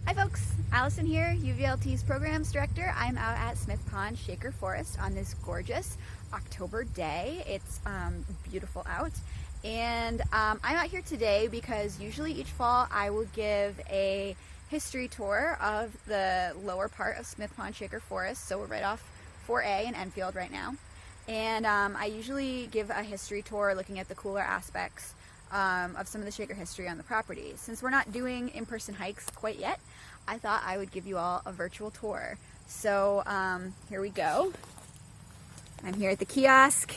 Hi folks, Alison here, UVLT's Programs Director. I'm out at Smith Pond Shaker Forest on this gorgeous October day. It's beautiful out, and I'm out here today because usually each fall I will give a history tour of the lower part of Smith Pond Shaker Forest. So we're right off 4A in Enfield right now, and I usually give a history tour looking at the cooler aspects of some of the Shaker history on the property. Since we're not doing in-person hikes quite yet, I thought I would give you all a virtual tour. So here we go. I'm here at the kiosk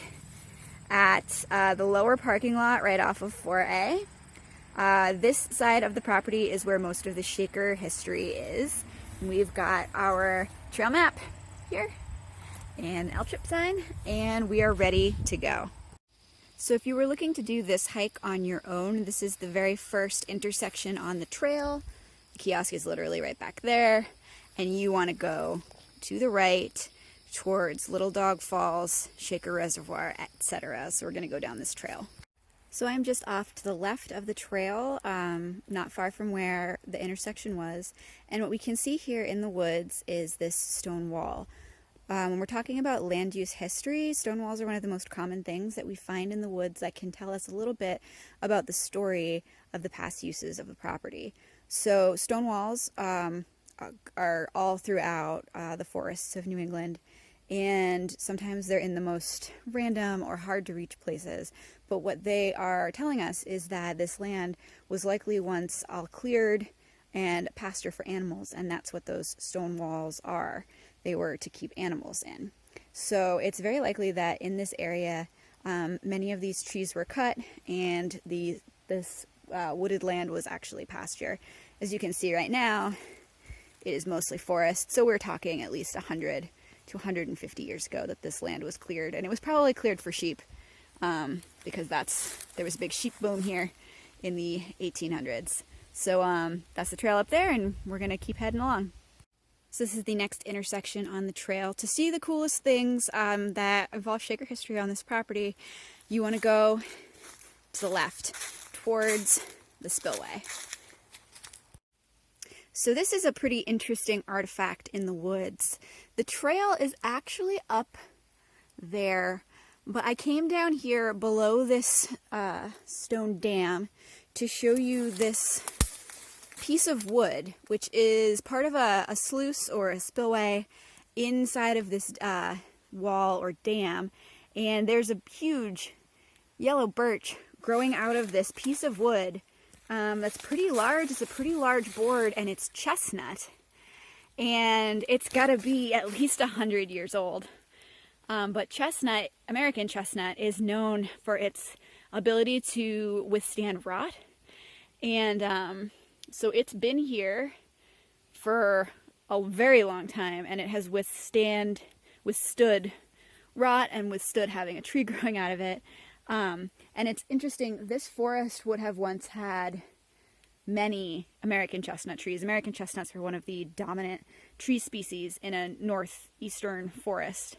at the lower parking lot right off of 4A. This side of the property is where most of the Shaker history is. We've got our trail map here and an L-trip sign, and we are ready to go. So if you were looking to do this hike on your own, this is the very first intersection on the trail. The kiosk is literally right back there, and you want to go to the right towards Little Dog Falls, Shaker Reservoir, etc. So we're going to go down this trail. So I'm just off to the left of the trail, not far from where the intersection was, and what we can see here in the woods is this stone wall. When we're talking about land use history, stone walls are one of the most common things that we find in the woods that can tell us a little bit about the story of the past uses of the property. So stone walls are all throughout the forests of New England, and sometimes they're in the most random or hard to reach places. But what they are telling us is that this land was likely once all cleared and pasture for animals, and that's what those stone walls are. They were to keep animals in. So it's very likely that in this area, many of these trees were cut, and this wooded land was actually pasture. As you can see right now, it is mostly forest. So we're talking at least 100 to 150 years ago that this land was cleared, and it was probably cleared for sheep, because there was a big sheep boom here in the 1800s. So that's the trail up there, and we're gonna keep heading along. So this is the next intersection on the trail. To see the coolest things that involve Shaker history on this property, you want to go to the left towards the Spillway. So this is a pretty interesting artifact in the woods. The trail is actually up there, but I came down here below this stone dam to show you this piece of wood, which is part of a sluice or a spillway inside of this wall or dam, and there's a huge yellow birch growing out of this piece of wood that's pretty large. It's a pretty large board, and it's chestnut, and it's got to be at least 100 years old. But chestnut, American chestnut, is known for its ability to withstand rot, and so it's been here for a very long time, and it has withstood rot and withstood having a tree growing out of it. And it's interesting, this forest would have once had many American chestnut trees. American chestnuts are one of the dominant tree species in a northeastern forest.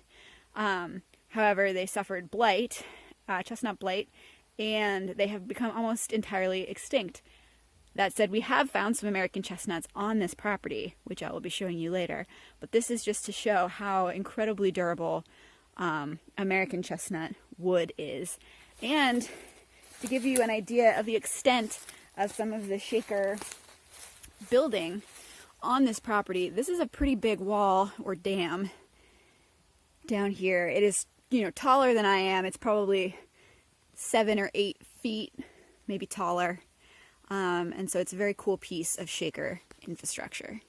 However, they suffered blight, chestnut blight, and they have become almost entirely extinct. That said, we have found some American chestnuts on this property, which I will be showing you later. But this is just to show how incredibly durable American chestnut wood is. And to give you an idea of the extent of some of the Shaker building on this property, this is a pretty big wall or dam down here. It is, taller than I am. It's probably 7 or 8 feet, maybe taller. And so it's a very cool piece of Shaker infrastructure.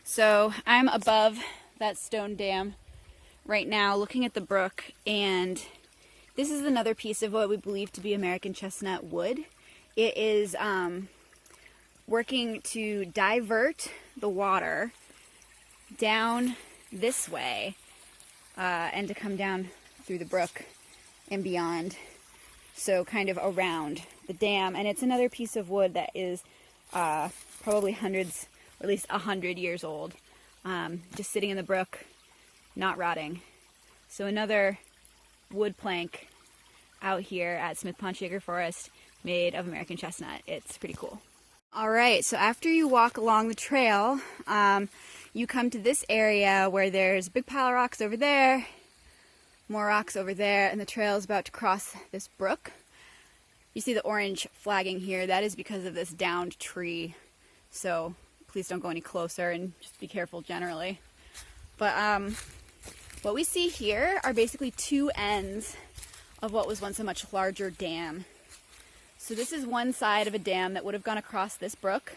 So I'm above that stone dam right now looking at the brook, and this is another piece of what we believe to be American chestnut wood. It is working to divert the water down this way and to come down through the brook and beyond. So kind of around the dam, and it's another piece of wood that is probably hundreds, or at least 100 years old, just sitting in the brook, not rotting. So another wood plank out here at Smith Pond Shaker Forest made of American chestnut. It's pretty cool. All right, so after you walk along the trail, you come to this area where there's a big pile of rocks over there, more rocks over there, and the trail is about to cross this brook. You see the orange flagging here. That is because of this downed tree. So please don't go any closer and just be careful generally. But what we see here are basically two ends of what was once a much larger dam. So this is one side of a dam that would have gone across this brook,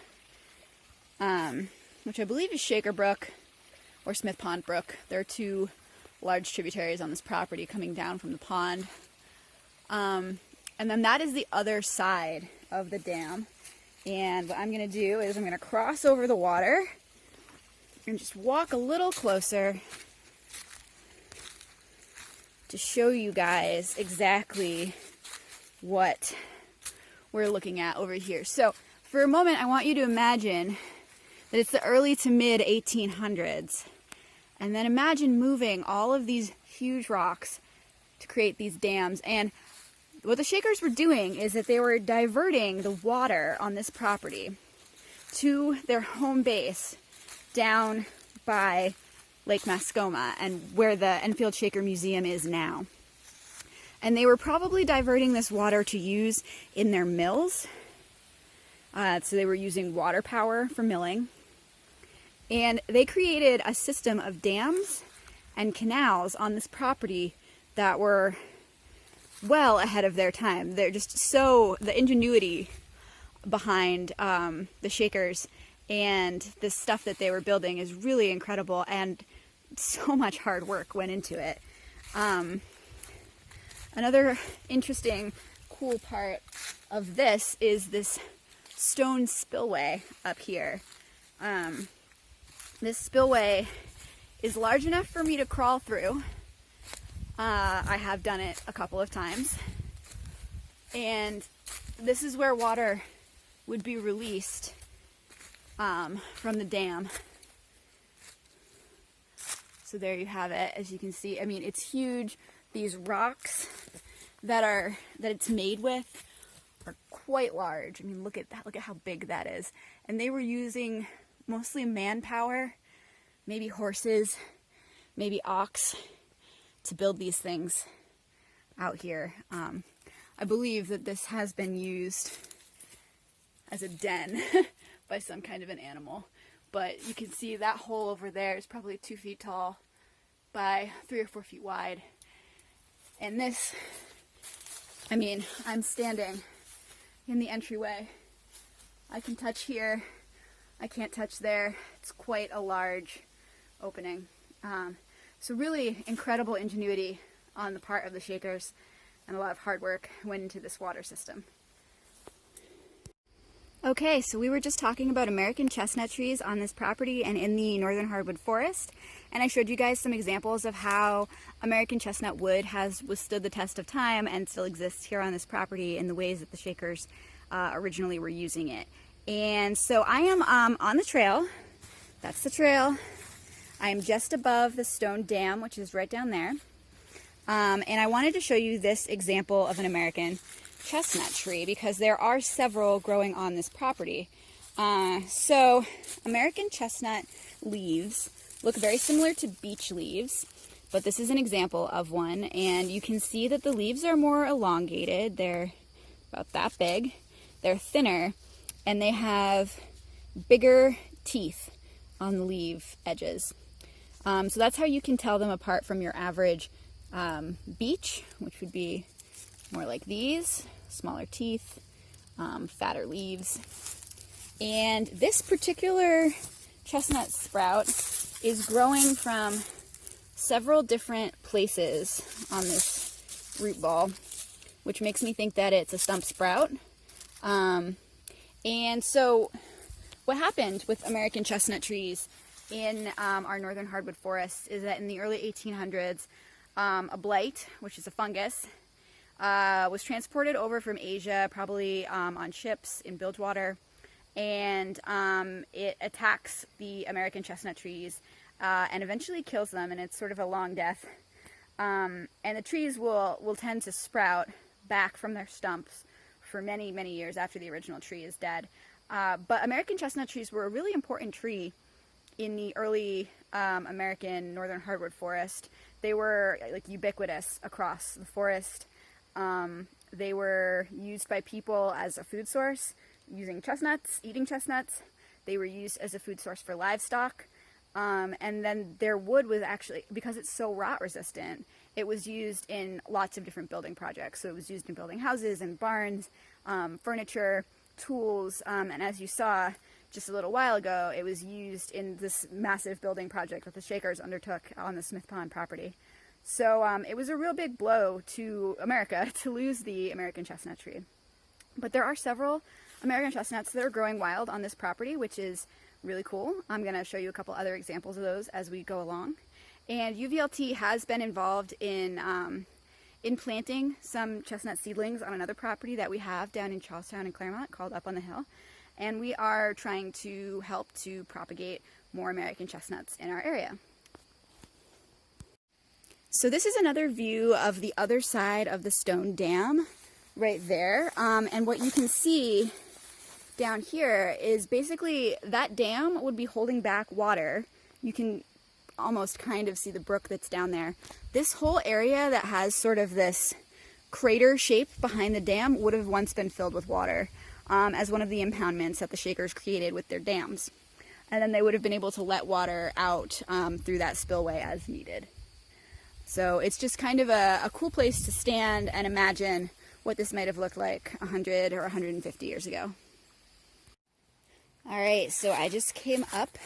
which I believe is Shaker Brook or Smith Pond Brook. There are two large tributaries on this property coming down from the pond. And then that is the other side of the dam. And what I'm going to do is I'm going to cross over the water and just walk a little closer to show you guys exactly what we're looking at over here. So for a moment, I want you to imagine that it's the early to mid 1800s. And then imagine moving all of these huge rocks to create these dams. And what the Shakers were doing is that they were diverting the water on this property to their home base down by Lake Mascoma and where the Enfield Shaker Museum is now. And they were probably diverting this water to use in their mills. So they were using water power for milling. And they created a system of dams and canals on this property that were well ahead of their time. They're just so, the ingenuity behind the Shakers and the stuff that they were building is really incredible, and so much hard work went into it. Another interesting, cool part of this is this stone spillway up here. This spillway is large enough for me to crawl through. I have done it a couple of times. And this is where water would be released from the dam. So there you have it. As you can see, I mean, it's huge. These rocks that it's made with are quite large. I mean, look at that. Look at how big that is. And they were using mostly manpower, maybe horses, maybe ox, to build these things out here. I believe that this has been used as a den by some kind of an animal. But you can see that hole over there is probably 2 feet tall by 3 or 4 feet wide. And this, I mean, I'm standing in the entryway. I can touch here. I can't touch there. It's quite a large opening. So really incredible ingenuity on the part of the Shakers, and a lot of hard work went into this water system. Okay, so we were just talking about American chestnut trees on this property and in the northern hardwood forest, and I showed you guys some examples of how American chestnut wood has withstood the test of time and still exists here on this property in the ways that the Shakers originally were using it. And so I am on the trail. That's the trail. I am just above the stone dam, which is right down there. And I wanted to show you this example of an American chestnut tree because there are several growing on this property. So American chestnut leaves look very similar to beech leaves, but this is an example of one, and you can see that the leaves are more elongated. They're about that big. They're thinner, and they have bigger teeth on the leaf edges. So that's how you can tell them apart from your average beech, which would be more like these, smaller teeth, fatter leaves. And this particular chestnut sprout is growing from several different places on this root ball, which makes me think that it's a stump sprout. And so what happened with American chestnut trees in our northern hardwood forests is that in the early 1800s, a blight, which is a fungus, was transported over from Asia, probably on ships in bilge water, and it attacks the American chestnut trees and eventually kills them, and it's sort of a long death. And the trees will tend to sprout back from their stumps for many, many years after the original tree is dead. But American chestnut trees were a really important tree in the early American northern hardwood forest. They were like ubiquitous across the forest. They were used by people as a food source, using chestnuts, eating chestnuts. They were used as a food source for livestock. And then their wood was actually, because it's so rot resistant, it was used in lots of different building projects. So it was used in building houses and barns, furniture, tools, and as you saw just a little while ago, it was used in this massive building project that the Shakers undertook on the Smith Pond property. So it was a real big blow to America to lose the American chestnut tree. But there are several American chestnuts that are growing wild on this property, which is really cool. I'm going to show you a couple other examples of those as we go along. And UVLT has been involved in planting some chestnut seedlings on another property that we have down in Charlestown and Claremont called Up on the Hill. And we are trying to help to propagate more American chestnuts in our area. So this is another view of the other side of the stone dam right there. And what you can see down here is basically that dam would be holding back water. You can almost kind of see the brook that's down there. This whole area that has sort of this crater shape behind the dam would have once been filled with water as one of the impoundments that the Shakers created with their dams. And then they would have been able to let water out through that spillway as needed. So it's just kind of a cool place to stand and imagine what this might have looked like 100 or 150 years ago. All right, so I just came up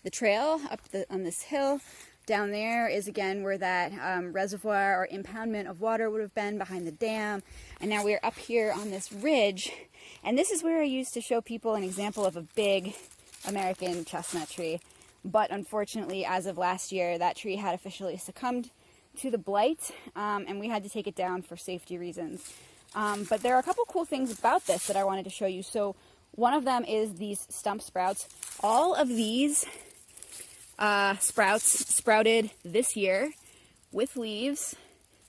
the trail on this hill. Down there is again where that reservoir or impoundment of water would have been behind the dam. And now we're up here on this ridge. And this is where I used to show people an example of a big American chestnut tree. But unfortunately, as of last year, that tree had officially succumbed to the blight, and we had to take it down for safety reasons. But there are a couple cool things about this that I wanted to show you. So one of them is these stump sprouts. All of these sprouts sprouted this year with leaves,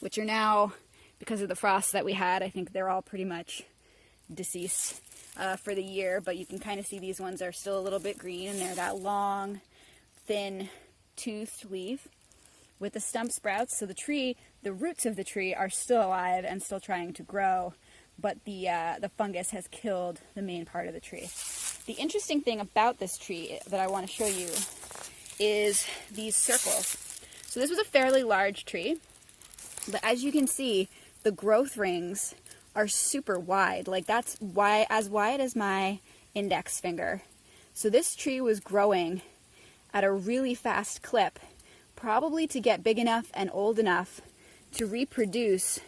which are now, because of the frost that we had, I think they're all pretty much deceased for the year, but you can kind of see these ones are still a little bit green, and they're that long, thin, toothed leaf with the stump sprouts. So the tree, the roots of the tree are still alive and still trying to grow, but the fungus has killed the main part of the tree. The interesting thing about this tree that I want to show you is these circles. So this was a fairly large tree, but as you can see, the growth rings are super wide. Like that's as wide as my index finger. So this tree was growing at a really fast clip, probably to get big enough and old enough to reproduce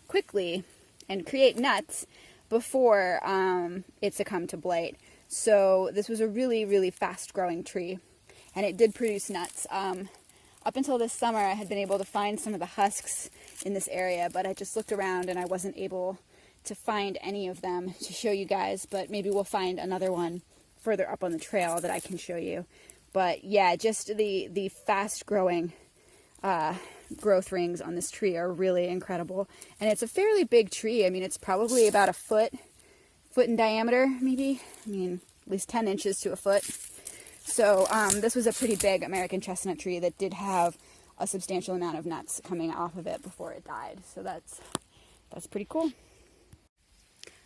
quickly and create nuts before it succumbed to blight. So this was a really, really fast growing tree, and it did produce nuts. Up until this summer, I had been able to find some of the husks in this area, but I just looked around and I wasn't able to find any of them to show you guys, but maybe we'll find another one further up on the trail that I can show you. But yeah, just the fast growing growth rings on this tree are really incredible. And it's a fairly big tree. I mean, it's probably about a foot in diameter, maybe. I mean, at least 10 inches to a foot. So this was a pretty big American chestnut tree that did have a substantial amount of nuts coming off of it before it died. So that's pretty cool.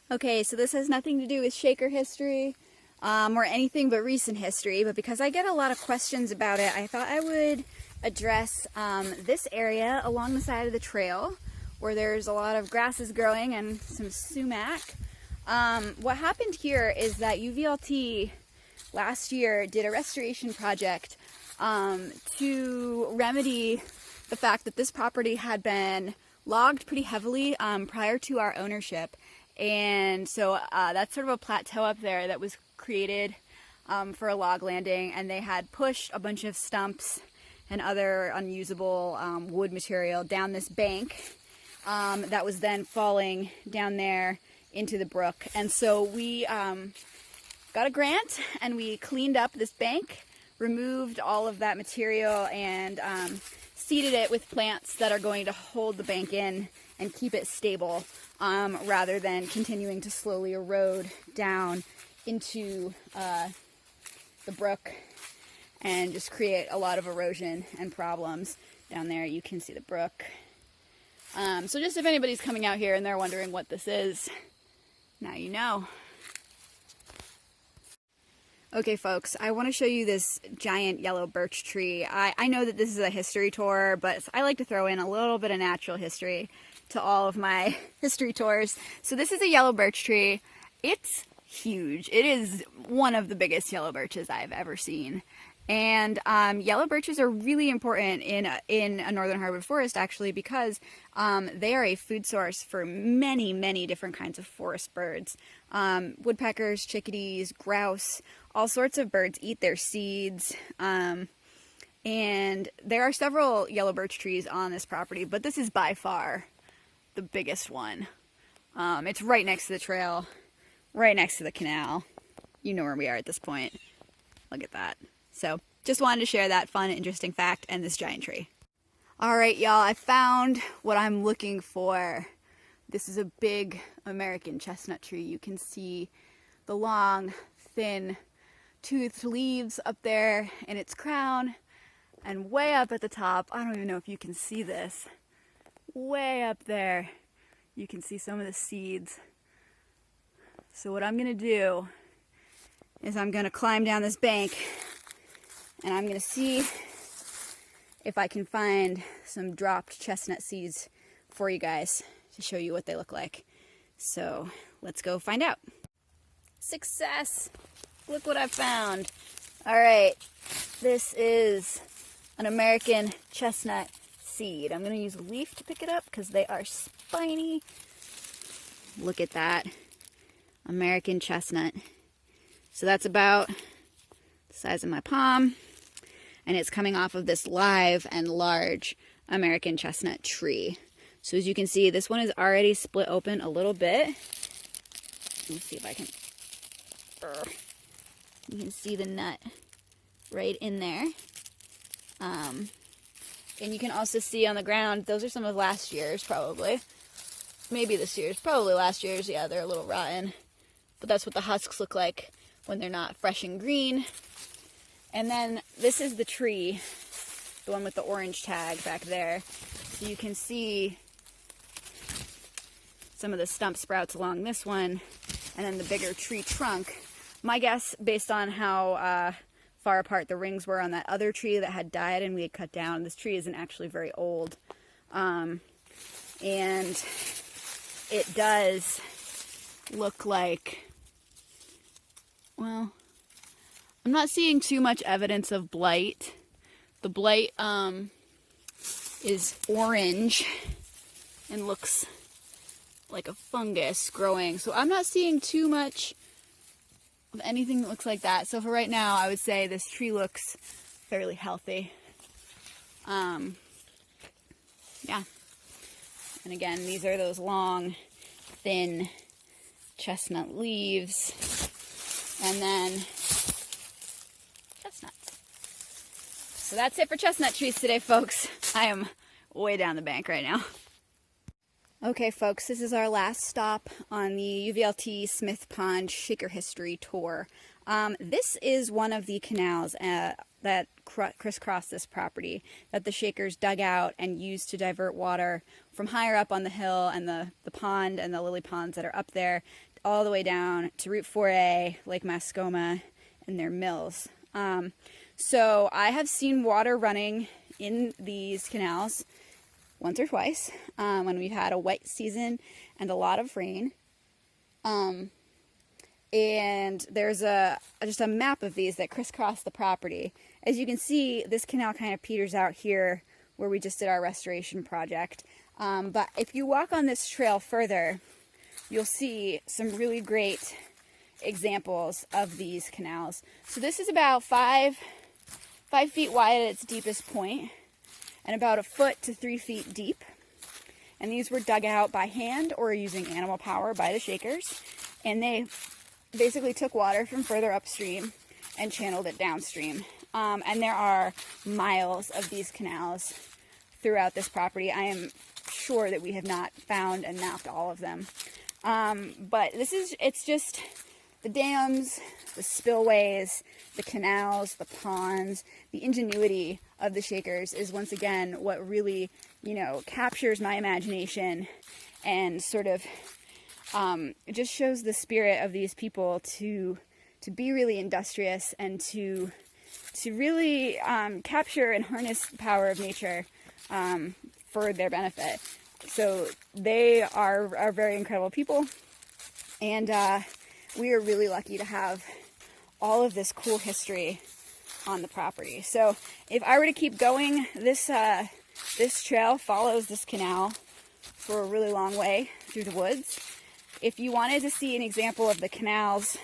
Okay, so this has nothing to do with Shaker history or anything but recent history, but because I get a lot of questions about it, I thought I would address this area along the side of the trail where there's a lot of grasses growing and some sumac. What happened here is that UVLT last year did a restoration project to remedy the fact that this property had been logged pretty heavily prior to our ownership. And so that's sort of a plateau up there that was created for a log landing, and they had pushed a bunch of stumps and other unusable wood material down this bank that was then falling down there into the brook. And so we got a grant and we cleaned up this bank, removed all of that material, and seeded it with plants that are going to hold the bank in and keep it stable rather than continuing to slowly erode down into the brook and just create a lot of erosion and problems. Down there you can see the brook. So just if anybody's coming out here and they're wondering what this is, now you know. Okay folks, I want to show you this giant yellow birch tree. I know that this is a history tour, but I like to throw in a little bit of natural history to all of my history tours. So this is a yellow birch tree. It's huge. It is one of the biggest yellow birches I've ever seen. And yellow birches are really important in a northern hardwood forest, actually, because they are a food source for many, many different kinds of forest birds. Woodpeckers, chickadees, grouse, all sorts of birds eat their seeds. And there are several yellow birch trees on this property, but this is by far the biggest one. It's right next to the trail, right next to the canal. You know where we are at this point. Look at that. So just wanted to share that fun, interesting fact and this giant tree. All right, y'all, I found what I'm looking for. This is a big American chestnut tree. You can see the long, thin, toothed leaves up there in its crown, and way up at the top, I don't even know if you can see this, way up there, you can see some of the seeds. So what I'm gonna do is I'm gonna climb down this bank and I'm gonna see if I can find some dropped chestnut seeds for you guys to show you what they look like. So let's go find out. Success! Look what I found. All right, this is an American chestnut seed. I'm gonna use a leaf to pick it up because they are spiny. Look at that, American chestnut. So that's about the size of my palm, and it's coming off of this live and large American chestnut tree. So as you can see, this one is already split open a little bit. Let me see if I can, you can see the nut right in there. And you can also see on the ground, those are some of last year's probably. Maybe this year's, probably last year's. Yeah, they're a little rotten. But that's what the husks look like when they're not fresh and green. And then this is the tree, the one with the orange tag back there. So you can see some of the stump sprouts along this one, and then the bigger tree trunk. My guess, based on how far apart the rings were on that other tree that had died and we had cut down, this tree isn't actually very old. And it does look like, well, I'm not seeing too much evidence of blight. The blight is orange and looks like a fungus growing. So I'm not seeing too much of anything that looks like that. So for right now, I would say this tree looks fairly healthy. Yeah. And again, these are those long, thin chestnut leaves. And then chestnuts. So that's it for chestnut trees today, folks. I am way down the bank right now. Okay, folks, this is our last stop on the UVLT Smith Pond Shaker History Tour. This is one of the canals that crisscross this property that the Shakers dug out and used to divert water from higher up on the hill and the pond and the lily ponds that are up there all the way down to Route 4A, Lake Mascoma, and their mills. So I have seen water running in these canals once or twice when we've had a wet season and a lot of rain. And there's just a map of these that crisscross the property. As you can see, this canal kind of peters out here where we just did our restoration project. But if you walk on this trail further, you'll see some really great examples of these canals. So this is about 5 feet wide at its deepest point, and about 1 foot to 3 feet deep. And these were dug out by hand or using animal power by the Shakers. And they basically took water from further upstream and channeled it downstream. And there are miles of these canals throughout this property. I am sure that we have not found and mapped all of them. But it's just the dams, the spillways, the canals, the ponds, the ingenuity of the Shakers is once again what really, captures my imagination and sort of it just shows the spirit of these people to be really industrious and to really capture and harness the power of nature for their benefit. So they are very incredible people, and we are really lucky to have all of this cool history on the property. So if I were to keep going, this trail follows this canal for a really long way through the woods. If you wanted to see an example of the canals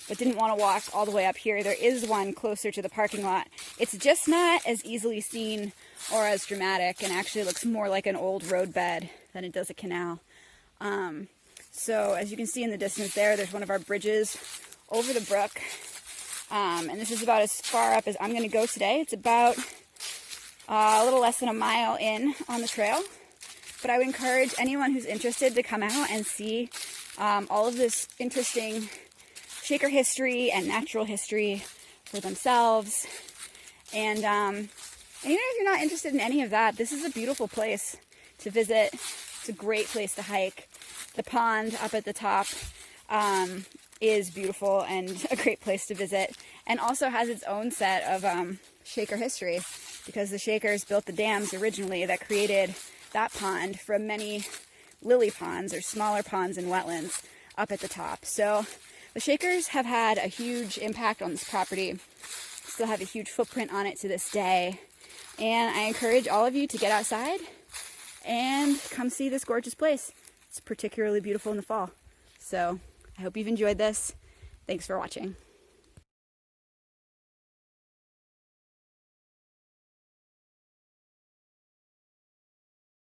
but didn't want to walk all the way up here, there is one closer to the parking lot. It's just not as easily seen or as dramatic, and actually looks more like an old roadbed than it does a canal. So as you can see in the distance there's one of our bridges over the brook. And this is about as far up as I'm going to go today. It's about a little less than a mile in on the trail. But I would encourage anyone who's interested to come out and see all of this interesting Shaker history and natural history for themselves. And even if you're not interested in any of that, this is a beautiful place to visit. It's a great place to hike. The pond up at the top is beautiful and a great place to visit, and also has its own set of Shaker history, because the Shakers built the dams originally that created that pond from many lily ponds or smaller ponds and wetlands up at the top. So the Shakers have had a huge impact on this property, still have a huge footprint on it to this day, and I encourage all of you to get outside and come see this gorgeous place. It's particularly beautiful in the fall. So I hope you've enjoyed this. Thanks for watching.